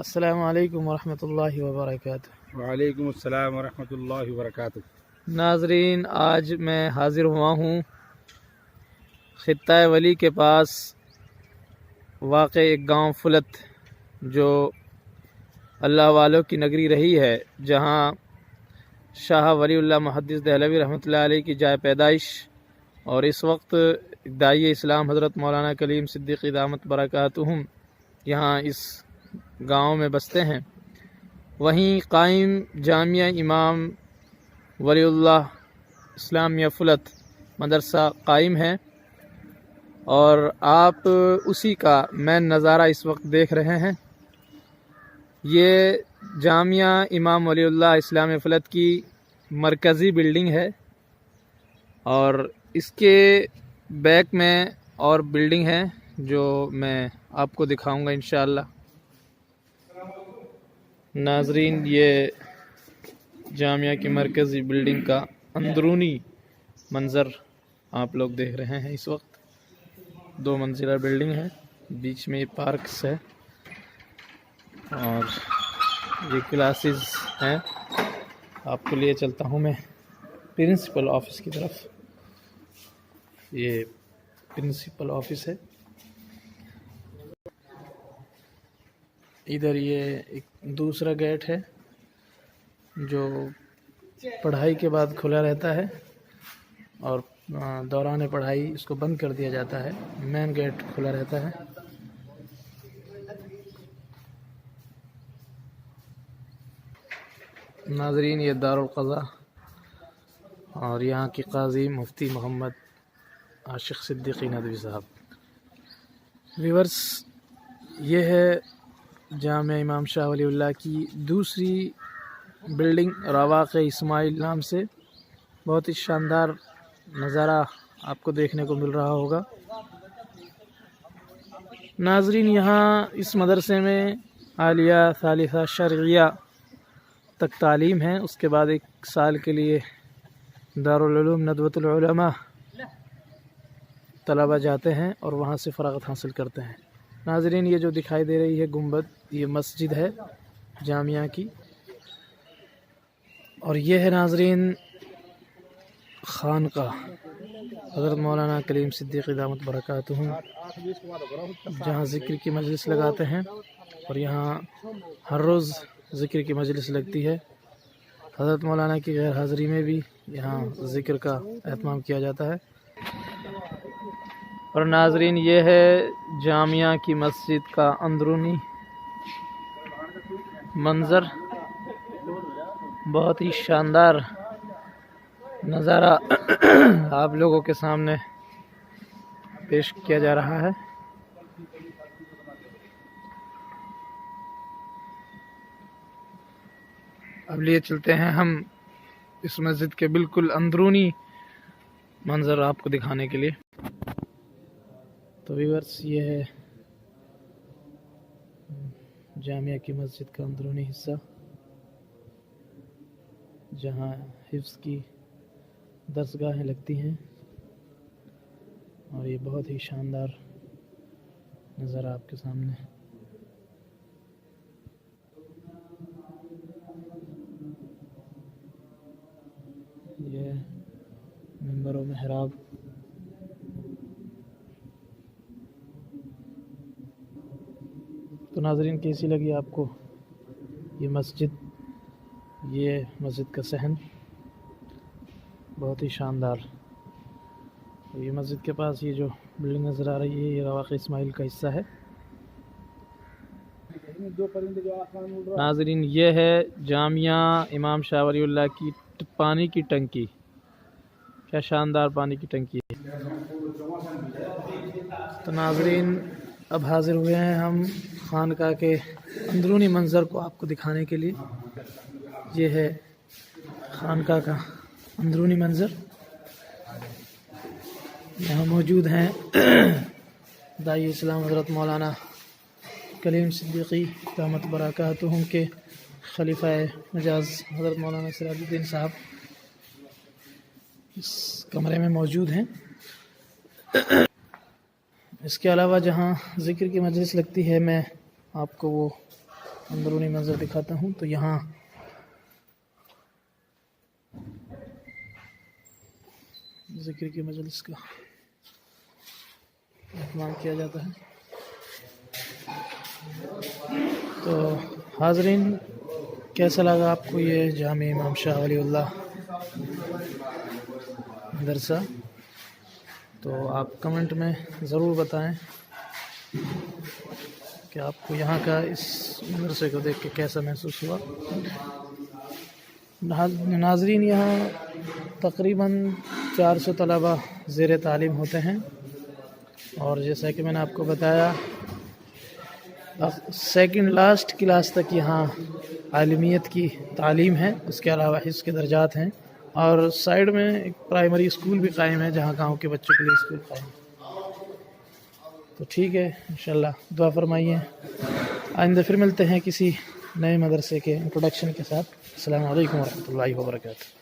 السلام علیکم ورحمۃ اللہ وبرکاتہ۔ وعلیکم السلام ورحمۃ اللہ وبرکاتہ۔ ناظرین، آج میں حاضر ہوا ہوں خطہ ولی کے پاس واقع ایک گاؤں پھلت، جو اللہ والوں کی نگری رہی ہے، جہاں شاہ ولیullah محدث دہلوی رحمۃ اللہ علیہ کی جائے پیدائش اور اس وقت داعی اسلام حضرت مولانا کلیم صدیقی دامت برکاتہم یہاں اس گاؤں میں بستے ہیں۔ وہیں قائم جامعہ امام waliullah اسلامیہ پھلت مدرسہ قائم ہے، اور آپ اسی کا مین نظارہ اس وقت دیکھ رہے ہیں۔ یہ جامعہ امام waliullah اسلامیہ پھلت کی مرکزی بلڈنگ ہے، اور اس کے بیک میں اور بلڈنگ ہے جو میں آپ کو دکھاؤں گا انشاءاللہ۔ ناظرین، یہ جامعہ کی مرکزی بلڈنگ کا اندرونی منظر آپ لوگ دیکھ رہے ہیں۔ اس وقت 2 منزلہ بلڈنگ ہے، بیچ میں یہ پارکس ہے، اور یہ کلاسز ہیں۔ آپ کو لیے چلتا ہوں میں پرنسپل آفس کی طرف۔ یہ پرنسپل آفس ہے۔ ادھر یہ ایک دوسرا گیٹ ہے جو پڑھائی کے بعد کھلا رہتا ہے، اور دوران پڑھائی اس کو بند کر دیا جاتا ہے۔ مین گیٹ کھلا رہتا ہے۔ ناظرین، یہ دارالقضاء اور یہاں کی قاضی مفتی محمد عاشق صدیقی ندوی صاحب۔ ویورز، یہ ہے جامع امام شاہ ولیullah کی دوسری بلڈنگ رواق اسماعیل نام سے۔ بہت ہی شاندار نظارہ آپ کو دیکھنے کو مل رہا ہوگا۔ ناظرین، یہاں اس مدرسے میں عالیہ ثالثہ شرعیہ تک تعلیم ہے، اس کے بعد 1 سال کے لیے دارالعلوم ندوۃ العلماء طلبہ جاتے ہیں اور وہاں سے فراغت حاصل کرتے ہیں۔ ناظرین، یہ جو دکھائی دے رہی ہے گنبد، یہ مسجد ہے جامعہ کی، اور یہ ہے ناظرین خانقاہ حضرت مولانا کلیم صدیقی دامت برکاتہم، جہاں ذکر کی مجلس لگاتے ہیں، اور یہاں ہر روز ذکر کی مجلس لگتی ہے۔ حضرت مولانا کی غیر حاضری میں بھی یہاں ذکر کا اہتمام کیا جاتا ہے۔ اور ناظرین، یہ ہے جامعہ کی مسجد کا اندرونی منظر۔ بہت ہی شاندار نظارہ آپ لوگوں کے سامنے پیش کیا جا رہا ہے۔ اب لیے چلتے ہیں ہم اس مسجد کے بالکل اندرونی منظر آپ کو دکھانے کے لیے۔ تو ویورز، یہ ہے جامعہ کی مسجد کا اندرونی حصہ، جہاں حفظ کی درسگاہیں لگتی ہیں، اور یہ بہت ہی شاندار نظارہ آپ کے سامنے۔ یہ منبر و محراب۔ تو ناظرین، کیسی لگی آپ کو یہ مسجد؟ یہ مسجد کا صحن بہت ہی شاندار۔ یہ مسجد کے پاس یہ جو بلڈنگ نظر آ رہی ہے، یہ رواق اسماعیل کا حصہ ہے۔ ناظرین، یہ ہے جامعہ امام شاہ ولیullah کی پانی کی ٹنکی۔ کیا شاندار پانی کی ٹنکی ہے۔ تو ناظرین، اب حاضر ہوئے ہیں ہم خانقاہ کے اندرونی منظر کو آپ کو دکھانے کے لیے۔ یہ ہے خانقاہ کا اندرونی منظر۔ یہاں موجود ہیں داعی اسلام حضرت مولانا کلیم صدیقی دامت برکاتہم کے خلیفہ مجاز حضرت مولانا سراج الدین صاحب اس کمرے میں موجود ہیں۔ اس کے علاوہ جہاں ذکر کی مجلس لگتی ہے، میں آپ کو وہ اندرونی منظر دکھاتا ہوں. تو یہاں ذکر کی مجلس کا اہتمام کیا جاتا ہے. تو حاضرین، کیسا لگا آپ کو یہ جامع امام شاہ ولی اللہ مدرسہ؟ تو آپ کمنٹ میں ضرور بتائیں کہ آپ کو یہاں کا اس مدرسے کو دیکھ کے کیسا محسوس ہوا. ناظرین، یہاں تقریباً 400 طلبہ زیر تعلیم ہوتے ہیں، اور جیسا کہ میں نے آپ کو بتایا سیکنڈ لاسٹ کلاس تک یہاں عالمیت کی تعلیم ہے. اس کے علاوہ حفظ کے درجات ہیں، اور سائیڈ میں ایک پرائمری اسکول بھی قائم ہے جہاں گاؤں کے بچوں کے لیے اسکول قائم ہے. تو ٹھیک ہے، انشاءاللہ دعا فرمائیے. آئندہ پھر ملتے ہیں کسی نئے مدرسے کے انٹروڈکشن کے ساتھ. السلام علیکم ورحمۃ اللہ وبرکاتہ.